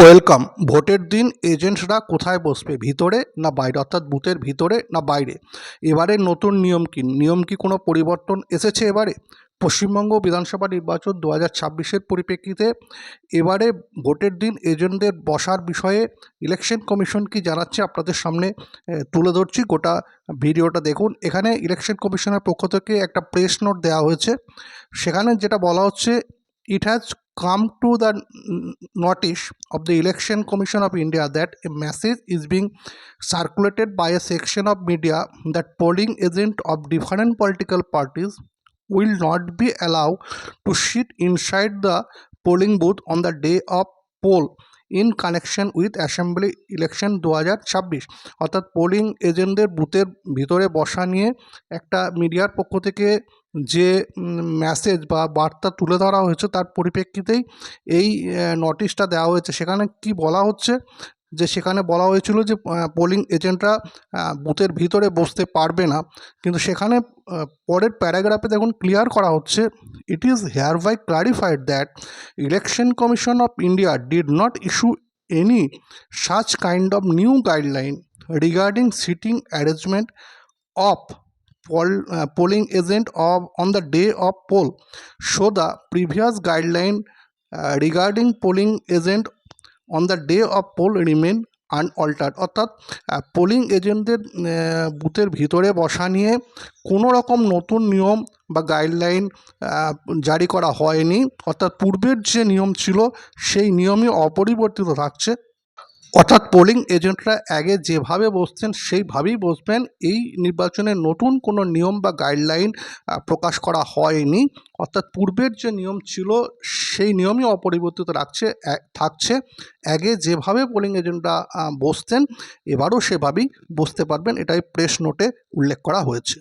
Welcome. ভোটের দিন এজেন্টরা কোথায় বসবে, ভিতরে না বাইরে, অর্থাৎ বুথের ভিতরে না বাইরে? এবারে নতুন নিয়ম কি কোনো পরিবর্তন এসেছে এবারে? পশ্চিমবঙ্গ বিধানসভা নির্বাচন 2026-এর পরিপ্রেক্ষিতে এবারে ভোটের দিন এজেন্টদের বসার বিষয়ে ইলেকশন কমিশন কি জানাচ্ছে আপনাদের সামনে তুলে ধরছি। গোটা ভিডিওটা দেখুন। এখানে ইলেকশন কমিশনের পক্ষ থেকে একটা প্রেস নোট দেওয়া হয়েছে। সেখানে যেটা বলা হচ্ছে, it has come to the notice of the Election Commission of India that a message is being circulated by a section of media that polling agents of different political parties will not be allowed to sit inside the polling booth on the day of poll in connection with assembly election 2026। অর্থাৎ polling এজেন্টদের বুথের ভিতরে বসা নিয়ে একটা মিডিয়ার পক্ষ থেকে যে মেসেজ বা বার্তা তুলে ধরা হয়েছে, তার পরিপ্রেক্ষিতেই এই নোটিশটা দেওয়া হয়েছে। সেখানে কি বলা হচ্ছে, যে সেখানে বলা হয়েছিল যে পোলিং এজেন্টরা বুথের ভিতরে বসতে পারবে না, কিন্তু সেখানে পরের প্যারাগ্রাফে দেখুন ক্লিয়ার করা হচ্ছে, it is hereby clarified that Election Commission of India did not issue any such kind of new guideline regarding seating arrangement of polling agent on the day of poll. So the previous guideline regarding polling agent on the day of poll remain আনঅল্টার্ড। অর্থাৎ polling এজেন্টদের বুথের ভিতরে বসা নিয়ে কোনো রকম নতুন নিয়ম বা গাইডলাইন জারি করা হয়নি। অর্থাৎ পূর্বের যে নিয়ম ছিল সেই নিয়মই অপরিবর্তিত থাকছে। অর্থাৎ পোলিং এজেন্টরা আগে যেভাবে বসতেন সেইভাবেই বসবেন। এই নির্বাচনে নতুন কোনো নিয়ম বা গাইডলাইন প্রকাশ করা হয়নি। অর্থাৎ পূর্বের যে নিয়ম ছিল সেই নিয়মই অপরিবর্তিত থাকছে। আগে যেভাবে পোলিং এজেন্টরা বসতেন এবারও সেভাবেই বসতে পারবেন, এটাই প্রেস নোটে উল্লেখ করা হয়েছে।